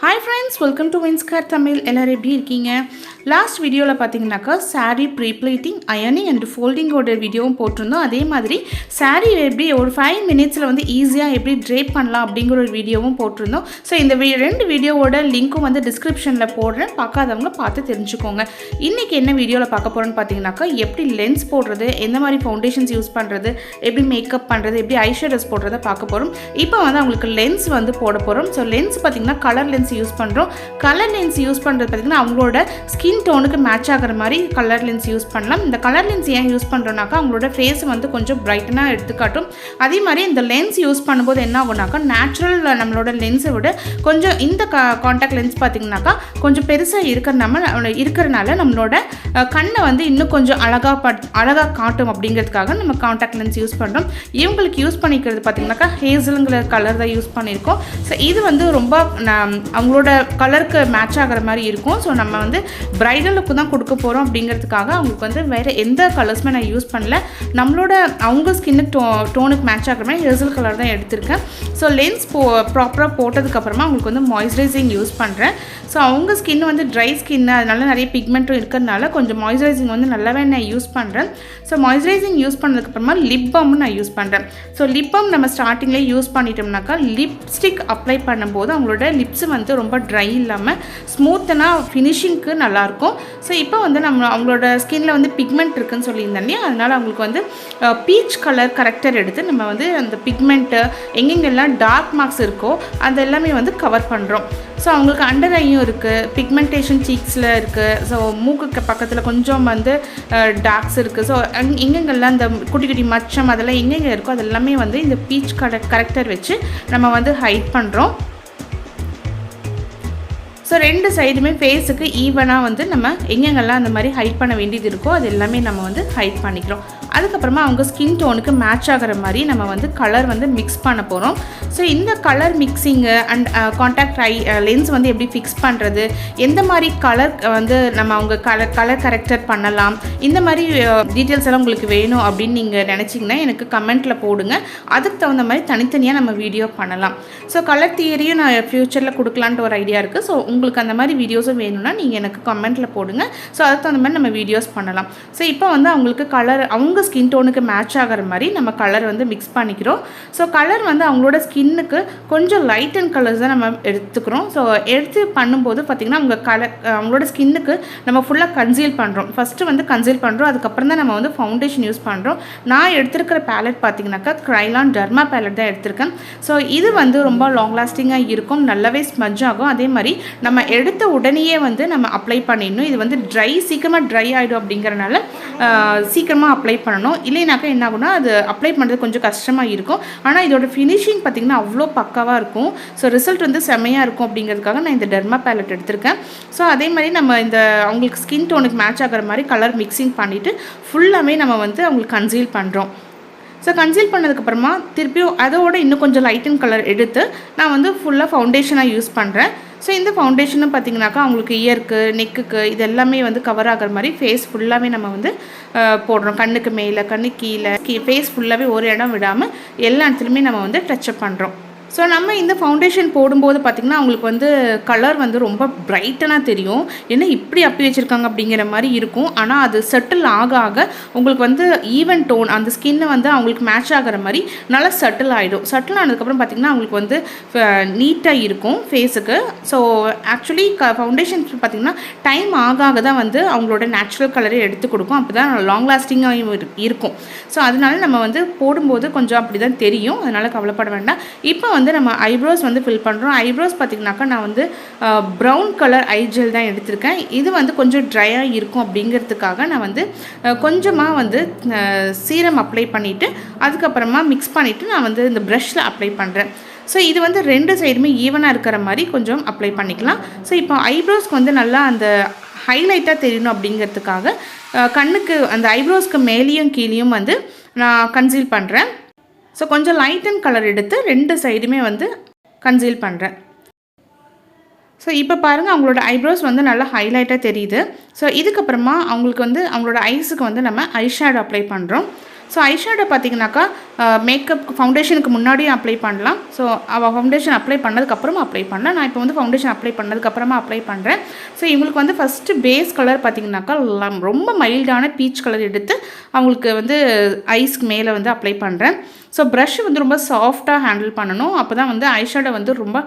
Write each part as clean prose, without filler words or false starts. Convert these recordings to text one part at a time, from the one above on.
Hi friends, welcome to Winskar Tamil. எல்லாரும் எப்படி இருக்கீங்க? லாஸ்ட் வீடியோவில் பார்த்தீங்கன்னாக்கா saree prepleating, ironing and folding ஓட வீடியோவும் போட்டிருந்தோம். அதே மாதிரி saree எப்படி ஒரு 5 மினிட்ஸில் வந்து ஈஸியாக எப்படி ட்ரேப் பண்ணலாம் அப்படிங்கிற ஒரு வீடியோவும் போட்டிருந்தோம். ஸோ இந்த ரெண்டு வீடியோவோட லிங்க்கும் வந்து டிஸ்கிரிப்ஷனில் போடுறேன், பார்க்காதவங்க பார்த்து தெரிஞ்சுக்கோங்க. இன்றைக்கி என்ன வீடியோவில் பார்க்க போகிறோன்னு பார்த்தீங்கன்னாக்கா எப்படி லென்ஸ் போடுறது, எந்த மாதிரி ஃபவுண்டேஷன்ஸ் யூஸ் பண்ணுறது, எப்படி மேக்கப் பண்ணுறது, எப்படி ஐஷேடோஸ் போடுறதை பார்க்க போகிறோம். இப்போ வந்து அவங்களுக்கு லென்ஸ் வந்து போட போகிறோம். ஸோ லென்ஸ் பார்த்திங்கன்னா கலர் லென்ஸ் யூஸ் பண்ணுறோம். கலர் லென்ஸ் யூஸ் பண்ணுறது பார்த்திங்கன்னா அவங்களோட ஸ்கின் டோனுக்கு மேட்ச் ஆகிற மாதிரி கலர் லென்ஸ் யூஸ் பண்ணலாம். இந்த கலர் லென்ஸ் ஏன் யூஸ் பண்ணுறோன்னாக்கா அவங்களோட ஃபேஸை வந்து கொஞ்சம் பிரைட்டனாக எடுத்துக்காட்டும். அதே மாதிரி இந்த லென்ஸ் யூஸ் பண்ணும்போது என்ன ஆகுனாக்கா நேச்சுரல் நம்மளோட லென்ஸை விட கொஞ்சம் இந்த காண்டாக்ட் லென்ஸ் பார்த்திங்கனாக்கா கொஞ்சம் பெருசாக இருக்கிறனால நம்மளோட கண்ணை வந்து இன்னும் கொஞ்சம் அழகாக காட்டும் அப்படிங்கிறதுக்காக நம்ம காண்டாக்ட் லென்ஸ் யூஸ் பண்ணுறோம். இவங்களுக்கு யூஸ் பண்ணிக்கிறது பார்த்திங்கனாக்கா ஹேசலுங்கிற கலர் தான் யூஸ் பண்ணியிருக்கோம். ஸோ இது வந்து ரொம்ப அவங்களோட கலருக்கு மேட்ச் ஆகிற மாதிரி இருக்கும். ஸோ நம்ம வந்து பிரைடலுக்கு தான் கொடுக்க போகிறோம் அப்படிங்கிறதுக்காக அவங்களுக்கு வந்து வேறு எந்த கலர்ஸுமே நான் யூஸ் பண்ணல. அவங்க ஸ்கின்னுக்கு டோனுக்கு மேட்ச் ஆகிற மாதிரி ஹேசல் கலர் தான் எடுத்திருக்கேன். ஸோ லென்ஸ் ப்ராப்பராக போட்டதுக்கப்புறமா அவங்களுக்கு வந்து மாய்ஸ்சரைசிங் யூஸ் பண்ணுறேன். ஸோ அவங்க ஸ்கின் வந்து ட்ரை ஸ்கின்னு, அதனால நிறைய பிக்மெண்ட்டும் இருக்கிறதுனால கொஞ்சம் மாய்ஸ்சரைசிங் வந்து நல்லாவே நான் யூஸ் பண்ணுறேன். ஸோ மாய்ஸ்சரைசிங் யூஸ் பண்ணதுக்கப்புறமா லிப் பாமும் நான் யூஸ் பண்ணுறேன். ஸோ லிப் பாம் நம்ம ஸ்டார்டிங்லேயே யூஸ் பண்ணிட்டோம்னாக்கா லிப்ஸ்டிக் அப்ளை பண்ணும்போது அவங்களோட லிப்ஸ் வந்து ரொம்ப ட்ரை இல்லாமல் ஸ்மூத்தனாக ஃபினிஷிங்க்கு நல்லாயிருக்கும். ஸோ இப்போ வந்து அவங்களோட ஸ்கின்னில் வந்து பிக்மெண்ட் இருக்குதுன்னு சொல்லியிருந்தேன் இல்லையா, அதனால் அவங்களுக்கு வந்து பீச் கலர் கரெக்டர் எடுத்து நம்ம வந்து அந்த பிக்மெண்ட்டு எங்கெங்கெல்லாம் டார்க் மார்க்ஸ் இருக்கோ அது எல்லாமே வந்து கவர் பண்ணுறோம். ஸோ அவங்களுக்கு அண்டர் ஐயும் இருக்குது, பிக்மெண்டேஷன் சீக்ஸில் இருக்குது, ஸோ மூக்குக்கு பக்கத்தில் கொஞ்சம் வந்து டார்க்ஸ் இருக்குது. ஸோ எங்கெங்கெல்லாம் இந்த குட்டி குட்டி மச்சம் அதெல்லாம் எங்கெங்கே இருக்கோ அது எல்லாமே வந்து இந்த பீச் கரெக்டர் வச்சு நம்ம வந்து ஹைட் பண்ணுறோம். ஸோ ரெண்டு சைடுமே ஃபேஸுக்கு ஈவனாக வந்து நம்ம எங்கெங்கெல்லாம் அந்த மாதிரி ஹைட் பண்ண வேண்டியது இருக்கோ அது எல்லாமே நம்ம வந்து ஹைட் பண்ணிக்கிறோம். அதுக்கப்புறமா அவங்க ஸ்கின் டோனுக்கு மேட்ச் ஆகிற மாதிரி நம்ம வந்து கலர் வந்து மிக்ஸ் பண்ண போகிறோம். ஸோ இந்த colour mixing and contact lens வந்து எப்படி ஃபிக்ஸ் பண்ணுறது, எந்த மாதிரி கலர் வந்து நம்ம அவங்க கலர் கரெக்டர் பண்ணலாம், இந்த மாதிரி டீட்டெயில்ஸ் எல்லாம் உங்களுக்கு வேணும் அப்படின்னு நீங்கள் நினச்சிங்கன்னா எனக்கு கமெண்ட்டில் போடுங்க. அதுக்கு தகுந்த மாதிரி தனித்தனியாக நம்ம வீடியோ பண்ணலாம். ஸோ கலர் தியரியும் நான் ஃப்யூச்சரில் கொடுக்கலான்ட்டு ஒரு ஐடியா இருக்குது. ஸோ உங்களுக்கு அந்த மாதிரி வீடியோஸும் வேணும்னா நீங்கள் எனக்கு கமெண்ட்டில் போடுங்க. ஸோ அதுக்கு தகுந்த மாதிரி நம்ம வீடியோஸ் பண்ணலாம். ஸோ இப்போ வந்து அவங்களுக்கு கலர் அவங்க ஸ்கின் டோனுக்கு மேட்ச் ஆகிற மாதிரி நம்ம கலர் வந்து மிக்ஸ் பண்ணிக்கிறோம். ஸோ கலர் வந்து அவங்களோட ஸ்கின்னுக்கு கொஞ்சம் லைட் அண்ட் கலர்ஸ் தான் நம்ம எடுத்துக்கிறோம். ஸோ எடுத்து பண்ணும்போது பார்த்திங்கன்னா அவங்களோட ஸ்கின்னுக்கு நம்ம ஃபுல்லாக கன்சீல் பண்ணுறோம். ஃபஸ்ட்டு வந்து கன்சீல் பண்ணுறோம், அதுக்கப்புறம் தான் நம்ம வந்து ஃபவுண்டேஷன் யூஸ் பண்ணுறோம். நான் எடுத்துருக்கிற பேலட் பார்த்திங்கனாக்கா க்ரைலான் டர்மா பேலட் தான் எடுத்திருக்கேன். ஸோ இது வந்து ரொம்ப லாங் லாஸ்டிங்காக இருக்கும், நல்லாவே ஸ்மஜ் ஆகும். அதே மாதிரி நம்ம எடுத்த உடனேயே வந்து நம்ம அப்ளை பண்ணிடணும். இது வந்து சீக்கிரமாக ட்ரை ஆகிடும் அப்படிங்கிறனால சீக்கிரமாக அப்ளை பண்ணணும். இல்லைனாக்கா என்ன ஆகுனா அது அப்ளை பண்ணுறது கொஞ்சம் கஷ்டமாக இருக்கும். ஆனால் இதோட ஃபினிஷிங் பார்த்திங்கன்னா அவ்வளோ பக்காவாக இருக்கும். ஸோ ரிசல்ட் வந்து செம்மையாக இருக்கும் அப்படிங்கிறதுக்காக நான் இந்த டர்மா பேலட் எடுத்திருக்கேன். ஸோ அதே மாதிரி நம்ம இந்த அவங்களுக்கு ஸ்கின் டோனுக்கு மேட்ச் ஆகிற மாதிரி கலர் மிக்சிங் பண்ணிவிட்டு ஃபுல்லாகவே நம்ம வந்து அவங்களுக்கு கன்சீல் பண்ணுறோம். ஸோ கன்சீல் பண்ணதுக்கப்புறமா திருப்பியும் அதோட இன்னும் கொஞ்சம் லைட் அண்ட் கலர் எடுத்து நான் வந்து ஃபுல்லாக ஃபவுண்டேஷனாக யூஸ் பண்ணுறேன். ஸோ இந்த ஃபவுண்டேஷனும் பார்த்திங்கனாக்கா அவங்களுக்கு இயருக்கு, நெக்குக்கு இது எல்லாமே வந்து கவர் ஆகிற மாதிரி ஃபேஸ் ஃபுல்லாகவே நம்ம வந்து போடுறோம். கண்ணுக்கு மேலே, கண்ணு கீழே, ஃபேஸ் ஃபுல்லாகவே ஒரு இடம் விடாமல் எல்லா இடத்துலையுமே நம்ம வந்து டச்சப் பண்ணுறோம். ஸோ நம்ம இந்த ஃபவுண்டேஷன் போடும்போது பார்த்திங்கன்னா அவங்களுக்கு வந்து கலர் வந்து ரொம்ப பிரைட்டனாக தெரியும். ஏன்னா இப்படி அப்படி வச்சுருக்காங்க அப்படிங்கிற மாதிரி இருக்கும். ஆனால் அது செட்டில் ஆக ஆக உங்களுக்கு வந்து ஈவன் டோன் அந்த ஸ்கின்னை வந்து அவங்களுக்கு மேட்ச் ஆகிற மாதிரி நல்லா செட்டில் ஆகிடும். செட்டில் ஆனதுக்கப்புறம் பார்த்திங்கன்னா அவங்களுக்கு வந்து நீட்டாக இருக்கும் ஃபேஸுக்கு. ஸோ ஆக்சுவலி ஃபவுண்டேஷன் பார்த்திங்கன்னா டைம் ஆக ஆக தான் வந்து அவங்களோட நேச்சுரல் கலரை எடுத்து கொடுக்கும். அப்போ தான் லாங் லாஸ்டிங்காக இருக்கும். ஸோ அதனால நம்ம வந்து போடும்போது கொஞ்சம் அப்படி தான் தெரியும், அதனால் கவலைப்பட வேண்டாம். இப்போ வந்து நம்ம ஐப்ரோஸ் வந்து ஃபில் பண்ணுறோம். ஐப்ரோஸ் பார்த்திங்கனாக்கா நான் வந்து ப்ரௌன் கலர் ஐ ஜெல் தான் எடுத்திருக்கேன். இது வந்து கொஞ்சம் ட்ரையாக இருக்கும் அப்படிங்கிறதுக்காக நான் வந்து கொஞ்சமாக வந்து சீரம் அப்ளை பண்ணிவிட்டு அதுக்கப்புறமா மிக்ஸ் பண்ணிவிட்டு நான் வந்து இந்த ப்ரஷில் அப்ளை பண்ணுறேன். ஸோ இது வந்து ரெண்டு சைடுமே ஈவனாக இருக்கிற மாதிரி கொஞ்சம் அப்ளை பண்ணிக்கலாம். ஸோ இப்போ ஐப்ரோஸ்க்கு வந்து நல்லா அந்த ஹைலைட்டாக தெரியணும் அப்படிங்கிறதுக்காக கண்ணுக்கு அந்த ஐப்ரோஸ்க்கு மேலேயும் கீழேயும் வந்து நான் கன்சீல் பண்ணுறேன். ஸோ கொஞ்சம் லைட் அண்ட் கலர் எடுத்து ரெண்டு சைடுமே வந்து கன்சீல் பண்ணுறேன். ஸோ இப்போ பாருங்கள் அவங்களோட ஐப்ரோஸ் வந்து நல்லா ஹைலைட்டாக தெரியுது. ஸோ இதுக்கப்புறமா அவங்களுக்கு வந்து அவங்களோட ஐஸுக்கு வந்து நம்ம ஐ ஷேடோ அப்ளை பண்ணுறோம். ஸோ ஐஷேடோ பார்த்தீங்கன்னாக்கா மேக்கப் ஃபவுண்டேஷனுக்கு முன்னாடியும் அப்ளை பண்ணலாம். ஸோ அவள் ஃபவுண்டேஷன் அப்ளை பண்ணதுக்கப்புறமா அப்ளை பண்ணலாம். நான் இப்போ வந்து ஃபவுண்டேஷன் அப்ளை பண்ணதுக்கப்புறமா அப்ளை பண்ணுறேன். ஸோ இவங்களுக்கு வந்து ஃபஸ்ட்டு பேஸ் கலர் பார்த்தீங்கன்னாக்கா ரொம்ப மைல்டான பீச் கலர் எடுத்து அவங்களுக்கு வந்து ஐஸ்க்கு மேலே வந்து அப்ளை பண்ணுறேன். ஸோ ப்ரஷ் வந்து ரொம்ப சாஃப்டாக ஹேண்டில் பண்ணணும். அப்போ தான் வந்து ஐஷேடோ வந்து ரொம்ப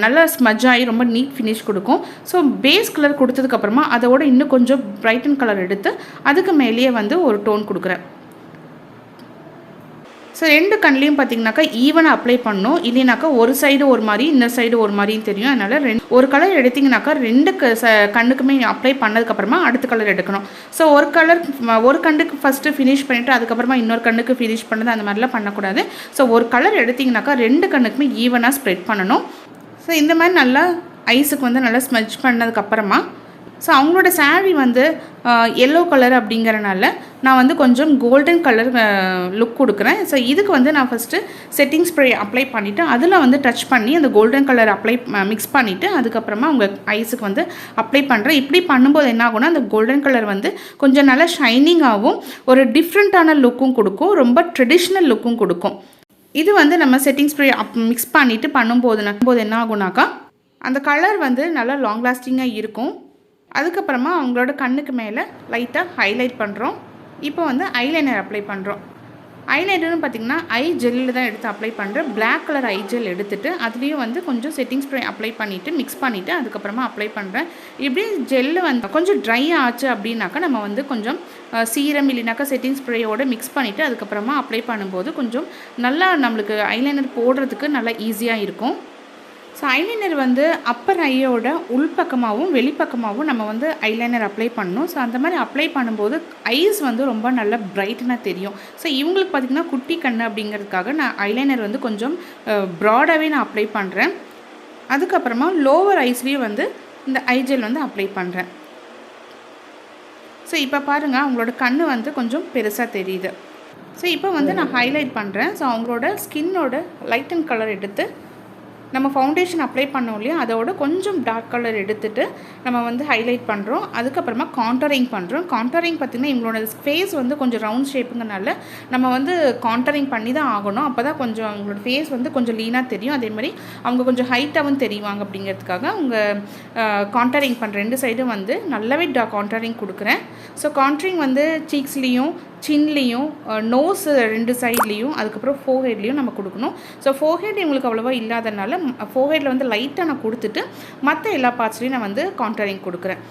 நல்லா ஸ்மஜ் ஆகி ரொம்ப நீட் ஃபினிஷ் கொடுக்கும். ஸோ பேஸ் கலர் கொடுத்ததுக்கப்புறமா அதோட இன்னும் கொஞ்சம் பிரைட்டன் கலர் எடுத்து அதுக்கு மேலேயே வந்து ஒரு டோன் கொடுக்குறேன். ஸோ 2 கண்லேயும் பார்த்தீங்கன்னாக்கா ஈவனாக அப்ளை பண்ணணும். இல்லைனாக்கா ஒரு சைடு ஒரு மாதிரி இன்னொரு சைடு ஒரு மாதிரின்னு தெரியும். அதனால் ஒரு கலர் எடுத்திங்கனாக்கா 2 கண்ணுக்குமே அப்ளை பண்ணதுக்கப்புறமா அடுத்த கலர் எடுக்கணும். ஸோ ஒரு கண்ணுக்கு ஃபஸ்ட்டு ஃபினிஷ் பண்ணிவிட்டு அதுக்கப்புறமா இன்னொரு கண்ணுக்கு ஃபினிஷ் பண்ணது அந்த மாதிரிலாம் பண்ணக்கூடாது. ஸோ ஒரு கலர் எடுத்திங்கனாக்கா 2 கண்ணுக்குமே ஈவனாக ஸ்ப்ரெட் பண்ணணும். ஸோ இந்த மாதிரி நல்லா ஐஸுக்கு வந்து நல்லா ஸ்மஜ் பண்ணதுக்கப்புறமா ஸோ அவங்களோட சாரீ வந்து எல்லோ கலர் அப்படிங்கிறனால நான் வந்து கொஞ்சம் கோல்டன் கலர் லுக் கொடுக்குறேன். ஸோ இதுக்கு வந்து நான் ஃபஸ்ட்டு செட்டிங் ஸ்ப்ரே அப்ளை பண்ணிவிட்டு அதில் வந்து டச் பண்ணி அந்த கோல்டன் கலர் மிக்ஸ் பண்ணிவிட்டு அதுக்கப்புறமா உங்கள் ஐஸுக்கு வந்து அப்ளை பண்ணுறேன். இப்படி பண்ணும்போது என்ன ஆகும்னா அந்த கோல்டன் கலர் வந்து கொஞ்சம் நல்லா ஷைனிங்காகவும் ஒரு டிஃப்ரெண்ட்டான லுக்கும் கொடுக்கும், ரொம்ப ட்ரெடிஷ்னல் லுக்கும் கொடுக்கும். இது வந்து நம்ம செட்டிங் ஸ்ப்ரே மிக்ஸ் பண்ணிவிட்டு பண்ணும்போது என்ன ஆகுனாக்கா அந்த கலர் வந்து நல்லா லாங் லாஸ்டிங்காக இருக்கும். அதுக்கப்புறமா அவங்களோட கண்ணுக்கு மேலே லைட்டாக ஹைலைட் பண்ணுறோம். இப்போ வந்து ஐலைனர் அப்ளை பண்ணுறோம். ஐலைனர்னு பார்த்திங்கன்னா ஐ ஜெல்லில் தான் எடுத்து அப்ளை பண்ணுறேன். பிளாக் கலர் ஐ ஜெல் எடுத்துகிட்டு அதுலேயும் வந்து கொஞ்சம் செட்டிங் ஸ்ப்ரே அப்ளை பண்ணிவிட்டு மிக்ஸ் பண்ணிவிட்டு அதுக்கப்புறமா அப்ளை பண்ணுறேன். இப்படி ஜெல்லு வந்து கொஞ்சம் ட்ரை ஆச்சு அப்படின்னாக்கா நம்ம வந்து கொஞ்சம் சீரம் இல்லைனாக்கா செட்டிங் ஸ்ப்ரேயோடு மிக்ஸ் பண்ணிவிட்டு அதுக்கப்புறமா அப்ளை பண்ணும்போது கொஞ்சம் நல்லா நம்மளுக்கு ஐலைனர் போடுறதுக்கு நல்லா ஈஸியாக இருக்கும். ஸோ ஐலைனர் வந்து அப்பர் ஐயோட உள்பக்கமாகவும் வெளிப்பக்கமாகவும் நம்ம வந்து ஐலைனர் அப்ளை பண்ணணும். ஸோ அந்த மாதிரி அப்ளை பண்ணும்போது ஐஸ் வந்து ரொம்ப நல்லா பிரைட்டனாக தெரியும். ஸோ இவங்களுக்கு பார்த்திங்கன்னா குட்டி கண்ணு அப்படிங்கிறதுக்காக நான் ஐலைனர் வந்து கொஞ்சம் ப்ராடாகவே நான் அப்ளை பண்ணுறேன். அதுக்கப்புறமா லோவர் ஐஸ்லேயும் வந்து இந்த ஐஜெல் வந்து அப்ளை பண்ணுறேன். ஸோ இப்போ பாருங்கள் அவங்களோட கண்ணு வந்து கொஞ்சம் பெருசாக தெரியுது. ஸோ இப்போ வந்து நான் ஹைலைட் பண்ணுறேன். ஸோ அவங்களோட ஸ்கின்னோட லைட் அண்ட் கலர் எடுத்து நம்ம ஃபவுண்டேஷன் அப்ளை பண்ணோம் இல்லையா அதோட கொஞ்சம் டார்க் கலர் எடுத்துகிட்டு நம்ம வந்து ஹைலைட் பண்ணுறோம். அதுக்கப்புறமா கான்டரிங் பண்ணுறோம். கான்டரிங் பார்த்திங்கன்னா இவங்களோட ஃபேஸ் வந்து கொஞ்சம் ரவுண்ட் ஷேப்புங்கனால நம்ம வந்து கான்டரிங் பண்ணி தான் ஆகணும். அப்போ தான் கொஞ்சம் அவங்களோட ஃபேஸ் வந்து கொஞ்சம் லீனாக தெரியும். அதே மாதிரி அவங்க கொஞ்சம் ஹைட்டாகவும் தெரியுவாங்க அப்படிங்கிறதுக்காக அவங்க கான்டரிங் பண்ணுற 2 சைடும் வந்து நல்லாவே கான்டரிங் கொடுக்குறேன். ஸோ கான்டரிங் வந்து சீக்ஸ்லேயும் சின்லேயும் நோஸ் 2 சைட்லேயும் அதுக்கப்புறம் ஃபோர்ஹெட்லேயும் நம்ம கொடுக்கணும். ஸோ ஃபோர்ஹெட் இவங்களுக்கு அவ்வளோவா இல்லாதனால ஃபோர்ஹெட்டில் வந்து லைட்டாக நான் கொடுத்துட்டு மற்ற எல்லா பார்ட்ஸ்லையும் நான் வந்து கான்டரிங் கொடுக்குறேன்.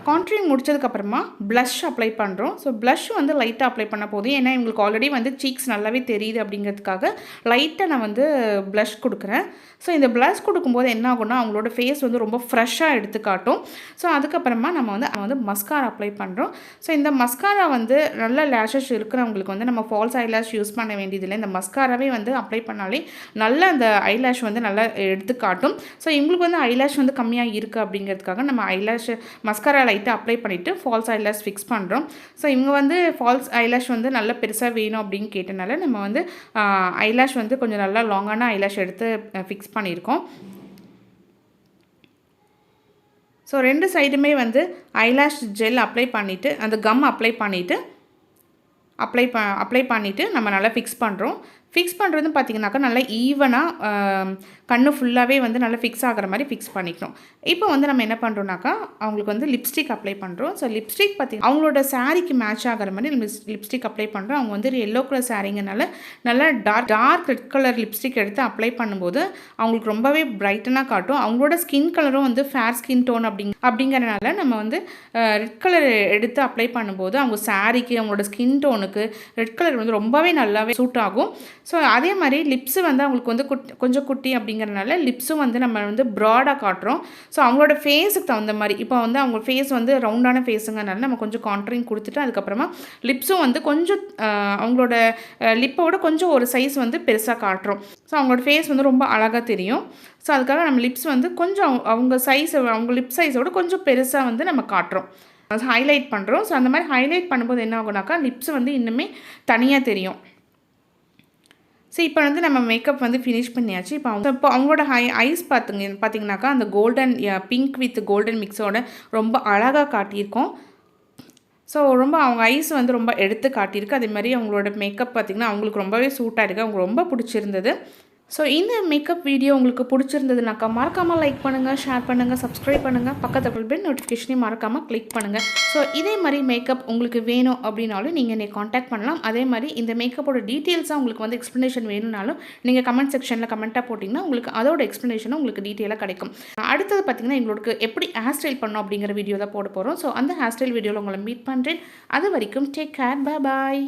கான்டரிங் முடிச்சதுக்கப்புறமா ப்ளஷ் அப்ளை பண்ணுறோம். ஸோ ப்ளஷ் வந்து லைட்டாக அப்ளை பண்ண போதும். ஏன்னா இவங்களுக்கு ஆல்ரெடி வந்து சீக்ஸ் நல்லாவே தெரியுது அப்படிங்கிறதுக்காக லைட்டாக நான் வந்து ப்ளஷ் கொடுக்குறேன். ஸோ இந்த ப்ளஷ் கொடுக்கும்போது என்ன ஆகும்னா அவங்களோட ஃபேஸ் வந்து ரொம்ப ஃப்ரெஷ்ஷாக எடுத்து காட்டும். ஸோ அதுக்கப்புறமா நம்ம வந்து மஸ்காரா அப்ளை பண்ணுறோம். ஸோ இந்த மஸ்காரா வந்து நல்ல லேஷஸ் இருக்கிறவங்களுக்கு வந்து நம்ம ஃபால்ஸ் ஐலாஷ் யூஸ் பண்ண வேண்டியதில்லை. இந்த மஸ்காராவே வந்து அப்ளை பண்ணாலே நல்லா அந்த ஐலாஷ் வந்து நல்லா எடுத்து காட்டும். ஸோ இவங்களுக்கு வந்து ஐலாஷ் வந்து கம்மியாக இருக்குது அப்படிங்கிறதுக்காக நம்ம ஐலாஷ் மஸ்காரா லைட்டாக அப்ளை பண்ணிவிட்டு ஃபால்ஸ் ஐலாஷ் ஃபிக்ஸ் பண்ணுறோம். ஸோ இவங்க வந்து ஃபால்ஸ் ஐலாஷ் வந்து நல்லா பெருசாக வேணும் அப்படின்னு கேட்டனால நம்ம வந்து ஐலாஷ் வந்து கொஞ்சம் நல்லா லாங்கான ஐலாஷ் எடுத்து ஃபிக்ஸ் பண்ணியிருக்கோம். ஸோ 2 சைடுமே வந்து ஐலாஷ் ஜெல் அப்ளை பண்ணிவிட்டு அந்த கம் அப்ளை பண்ணிவிட்டு நம்ம நல்லா ஃபிக்ஸ் பண்ணுறோம். ஃபிக்ஸ் பண்ணுறது பார்த்திங்கனாக்கா நல்லா ஈவனாக கண்ணு ஃபுல்லாகவே வந்து நல்லா ஃபிக்ஸ் ஆகிற மாதிரி ஃபிக்ஸ் பண்ணிக்கணும். இப்போ வந்து நம்ம என்ன பண்ணுறோம்னாக்கா அவங்களுக்கு வந்து லிப்ஸ்டிக் அப்ளை பண்ணுறோம். ஸோ லிப்ஸ்டிக் பார்த்திங்கன்னா அவங்களோட சாரீக்கு மேட்ச் ஆகிற மாதிரி லிப்ஸ்டிக் அப்ளை பண்ணுறோம். அவங்க வந்து எல்லோ கலர் சாரீங்கனால நல்லா டார்க் ரெட் கலர் லிப்ஸ்டிக் எடுத்து அப்ளை பண்ணும்போது அவங்களுக்கு ரொம்பவே பிரைட்டனாக காட்டும். அவங்களோட ஸ்கின் கலரும் வந்து ஃபேர் ஸ்கின் டோன் அப்படிங்கிறனால நம்ம வந்து ரெட் கலர் எடுத்து அப்ளை பண்ணும்போது அவங்க சாரீக்கு அவங்களோட ஸ்கின் டோனுக்கு ரெட் கலர் வந்து ரொம்பவே நல்லாவே சூட் ஆகும். ஸோ அதே மாதிரி லிப்ஸு வந்து அவங்களுக்கு வந்து கொஞ்சம் குட்டி அப்படிங்கிறனால லிப்ஸும் வந்து நம்ம வந்து ப்ராடாக காட்டுறோம். ஸோ அவங்களோட ஃபேஸுக்கு தகுந்த மாதிரி இப்போ வந்து அவங்க ஃபேஸ் வந்து ரவுண்டான ஃபேஸுங்கனால நம்ம கொஞ்சம் கான்டரிங் கொடுத்துட்டு அதுக்கப்புறமா லிப்ஸும் வந்து கொஞ்சம் அவங்களோட லிப்போட கொஞ்சம் ஒரு சைஸ் வந்து பெருசாக காட்டுறோம். ஸோ அவங்களோட ஃபேஸ் வந்து ரொம்ப அழகாக தெரியும். ஸோ அதுக்காக நம்ம லிப்ஸ் வந்து கொஞ்சம் அவங்க லிப் சைஸோட கொஞ்சம் பெருசாக வந்து நம்ம காட்டுறோம், ஹைலைட் பண்ணுறோம். ஸோ அந்த மாதிரி ஹைலைட் பண்ணும்போது என்ன ஆகுனாக்கா லிப்ஸ் வந்து இன்னுமே தனியாக தெரியும். ஸோ இப்போ வந்து நம்ம மேக்கப் வந்து ஃபினிஷ் பண்ணியாச்சு. இப்போ அவங்களோட ஐஸ் பார்த்திங்கனாக்கா அந்த கோல்டன் பிங்க் வித் கோல்டன் மிக்ஸோட ரொம்ப அழகாக காட்டியிருக்கோம். ஸோ ரொம்ப அவங்க ஐஸ் வந்து ரொம்ப எடுத்து காட்டியிருக்கு. அதே மாதிரி அவங்களோட மேக்கப் பார்த்திங்கன்னா அவங்களுக்கு ரொம்பவே சூட்டாக இருக்குது. அவங்க ரொம்ப பிடிச்சிருந்தது. ஸோ இந்த மேக்கப் வீடியோ உங்களுக்கு பிடிச்சிருந்ததுனாக்கா மறக்காமல் லைக் பண்ணுங்கள், ஷேர் பண்ணுங்கள், சப்ஸ்கிரைப் பண்ணுங்கள், பக்கத்தில் பெல் நோட்டிஃபிகேஷனையும் மறக்காமல் கிளிக் பண்ணுங்கள். ஸோ இதே மாதிரி மேக்கப் உங்களுக்கு வேணும் அப்படின்னாலும் நீங்கள் என்னை காண்டாக்ட் பண்ணலாம். அதே மாதிரி இந்த மேக்கப்போட டீட்டெயில்ஸாக உங்களுக்கு வந்து எக்ஸ்ப்ளனேஷன் வேணும்னாலும் நீங்கள் கமெண்ட் செக்ஷனில் கமெண்ட்டாக போட்டிங்கன்னா உங்களுக்கு அதோட எக்ஸ்ப்ளனேஷனும் உங்களுக்கு டீட்டெயிலாக கிடைக்கும். அடுத்தது பார்த்திங்கன்னா எங்களுக்கு எப்படி ஹேர் ஸ்டைல் பண்ணோம் அப்படிங்கிற வீடியோ தான் போட போகிறோம். ஸோ அந்த ஹேர் ஸ்டைல் வீடியோவில் உங்களை மீட் பண்ணுறேன். அது வரைக்கும் டேக் கேர், பாய்.